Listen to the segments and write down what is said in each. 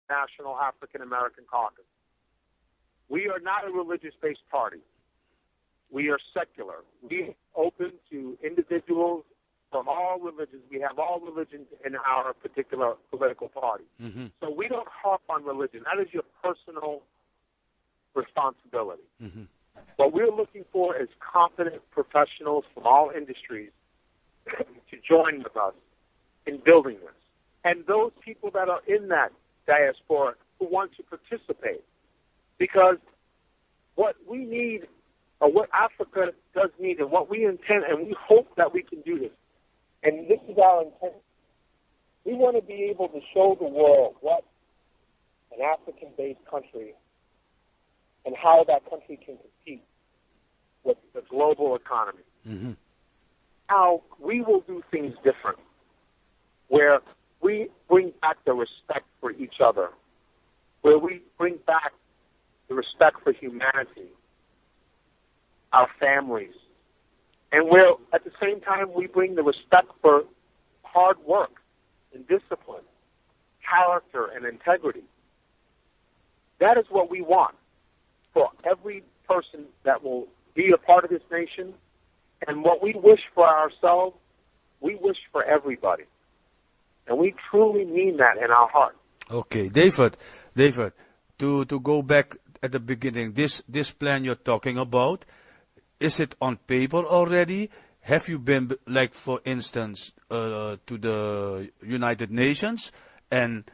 National African American Caucus. We are not a religious-based party. We are secular. We are open to individuals from all religions. We have all religions in our particular political party. Mm-hmm. So we don't harp on religion. That is your personal responsibility. Mm-hmm. What we're looking for is competent professionals from all industries to join with us in building this. And those people that are in that diaspora who want to participate. Because what we need, or what Africa does need, and what we intend, and we hope that we can do this, and this is our intent, we want to be able to show the world what an African-based country and how that country can compete with the global economy. Mm-hmm. How we will do things different, where we bring back the respect for each other, where we bring back the respect for humanity, our families, and where at the same time we bring the respect for hard work and discipline, character and integrity. That is what we want for every person that will be a part of this nation. And what we wish for ourselves, we wish for everybody. And we truly mean that in our heart. Okay, David, to go back at the beginning, this plan you're talking about, is it on paper already? Have you been, like, for instance, to the United Nations? And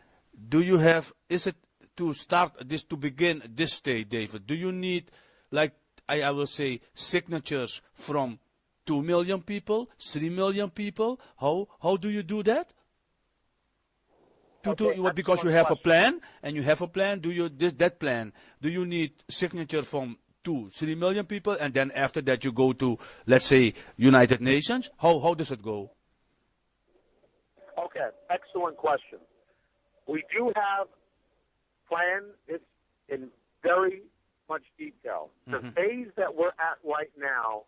do you have, is it to start this, to begin this stage, David, do you need, like, I will say, signatures from 2 million people, 3 million people? How do you do that? Because you have a plan, and you have a plan. Do you that plan? Do you need signature from 2-3 million people, and then after that you go to, let's say, United Nations? How does it go? Okay, excellent question. We do have planned this in very much detail. The phase that we're at right now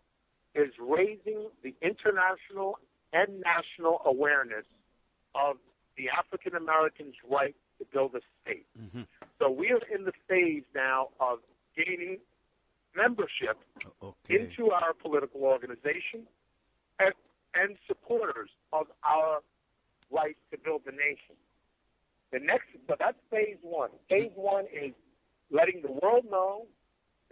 is raising the international and national awareness of the African Americans' right to build a state. Mm-hmm. So we are in the phase now of gaining membership into our political organization and supporters of our right to build the nation. So that's phase one. Phase one is letting the world know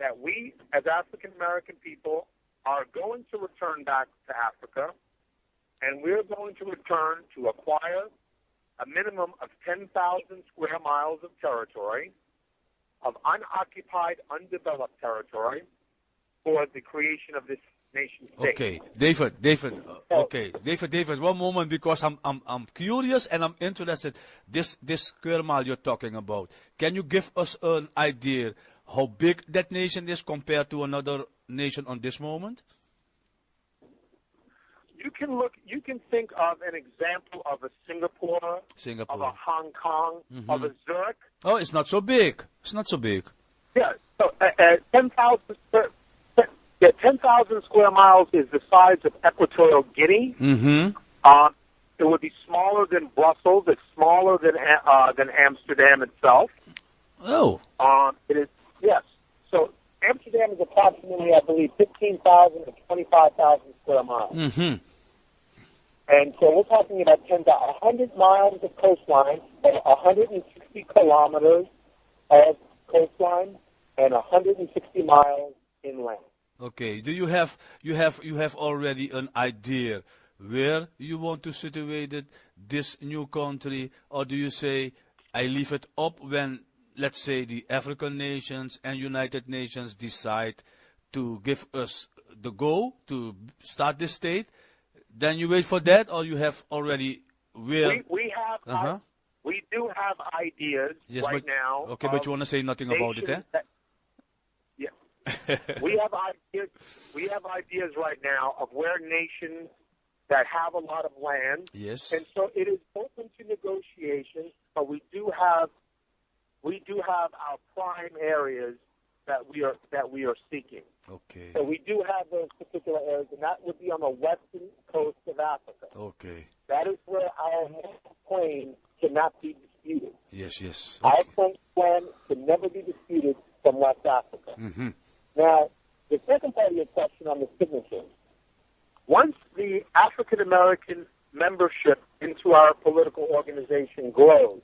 that we, as African American people, are going to return back to Africa, and we're going to return to acquire a minimum of 10,000 square miles of territory, of unoccupied, undeveloped territory, for the creation of this nation state. Okay, David, one moment, because I'm curious and I'm interested. This square mile you're talking about, can you give us an idea how big that nation is compared to another nation on this moment? You can think of an example of a Singapore. Of a Hong Kong, of a Zurich. Oh, it's not so big. Yeah, so 10,000 square miles is the size of Equatorial Guinea. Mm-hmm. It would be smaller than Brussels. It's smaller than Amsterdam itself. Oh. It is, yes. So Amsterdam is approximately, I believe, 15,000 to 25,000 square miles. Mm-hmm. And so we're talking about 100 miles of coastline, and 160 kilometers of coastline, and 160 miles inland. Okay. Do you have already an idea where you want to situate this new country, or do you say I leave it up when, let's say, the African nations and United Nations decide to give us the go to start this state? Then you wait for that, or you have already where? We do have ideas now. Okay, but you want to say nothing about it, eh? Yeah. we have ideas right now of where nations that have a lot of land. Yes. And so it is open to negotiation, but we do have our prime areas that we are seeking. Okay. So we do have those particular areas, and that would be on the western coast of Africa. Okay. That is where our plain cannot be disputed. Yes, yes. Our Okay. French plan can never be disputed from West Africa. Mm-hmm. Now, the second part of your question on the signatures. Once the African American membership into our political organization grows,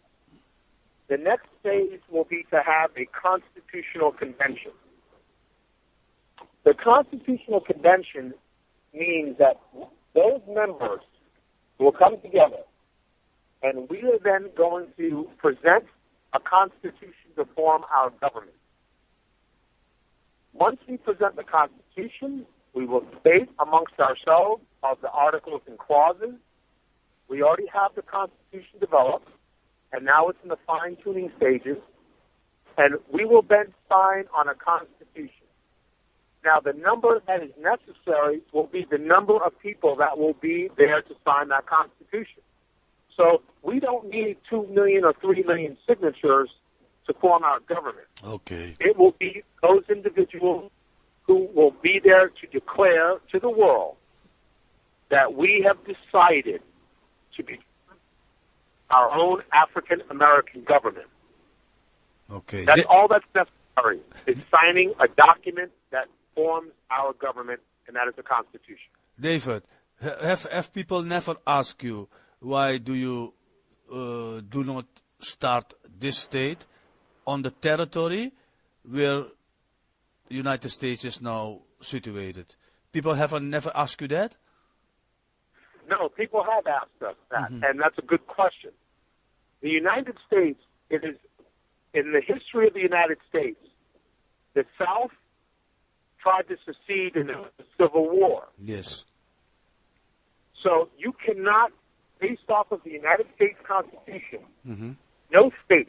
the next phase will be to have a constitutional convention. The constitutional convention means that those members will come together, and we are then going to present a constitution to form our government. Once we present the Constitution, we will debate amongst ourselves of the articles and clauses. We already have the Constitution developed, and now it's in the fine-tuning stages, and we will then sign on a Constitution. Now, the number that is necessary will be the number of people that will be there to sign that Constitution. So we don't need 2 million or 3 million signatures to form our government. Okay. It will be those individuals who will be there to declare to the world that we have decided to be our own African American government. Okay. That's all that's necessary, is signing a document that forms our government, and that is the Constitution. David, have people never asked you why do you do not start this state on the territory where the United States is now situated? People have never asked you that? No, people have asked us that, and that's a good question. The United States, it is, in the history of the United States, the South tried to secede in the Civil War. Yes. So you cannot, based off of the United States Constitution, no state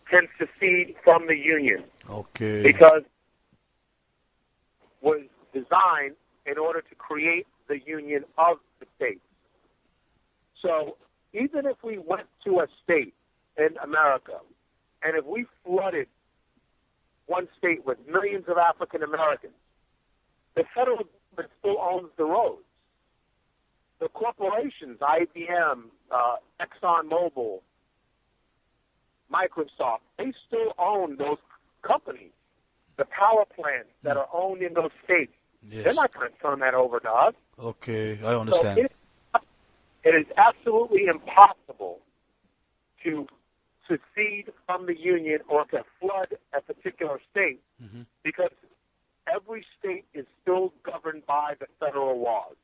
can secede from the Union. Okay. Because it was designed in order to create the union of the states. So even if we went to a state in America, and if we flooded one state with millions of African Americans, the federal government still owns the roads. The corporations, IBM, ExxonMobil, Microsoft, they still own those companies. The power plants that are owned in those states, they're not going to turn that over to us. Okay, I understand. So it is absolutely impossible to secede from the Union or to flood a particular state because every state is still governed by the federal laws.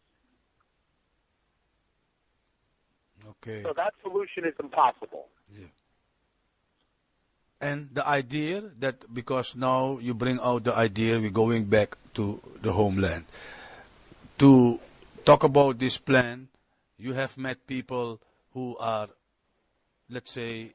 Okay. So that solution is impossible. Yeah. And the idea that, because now you bring out the idea, we're going back to the homeland. To talk about this plan, you have met people who are, let's say,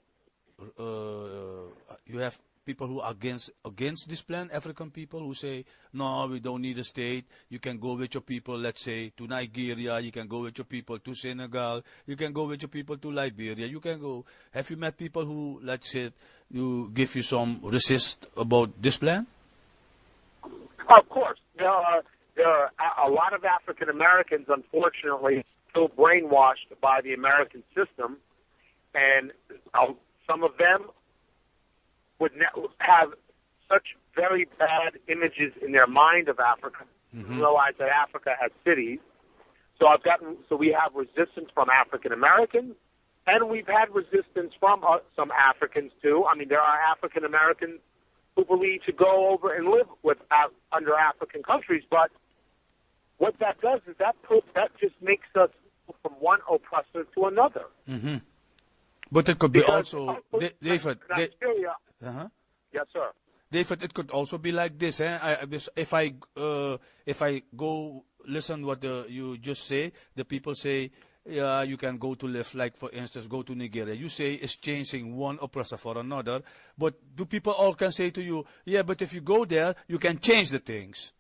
you have people who are against this plan, African people who say, no, we don't need a state. You can go with your people, let's say, to Nigeria. You can go with your people to Senegal. You can go with your people to Liberia. You can go. Have you met people who, let's say, you give you some resist about this plan? Of course. There are a lot of African Americans, unfortunately, still brainwashed by the American system, and some of them would have such very bad images in their mind of Africa, realize that Africa has cities. So we have resistance from African Americans, and we've had resistance from some Africans too. I mean, there are African Americans who believe to go over and live under African countries, but what that does is that just makes us from one oppressor to another. But it could be also, David. Nigeria. Yes, sir. David, it could also be like this. If I go listen what you just say, the people say, yeah, you can go to live, like for instance, go to Nigeria. You say it's changing one oppressor for another, but do people all can say to you, yeah, but if you go there, you can change the things?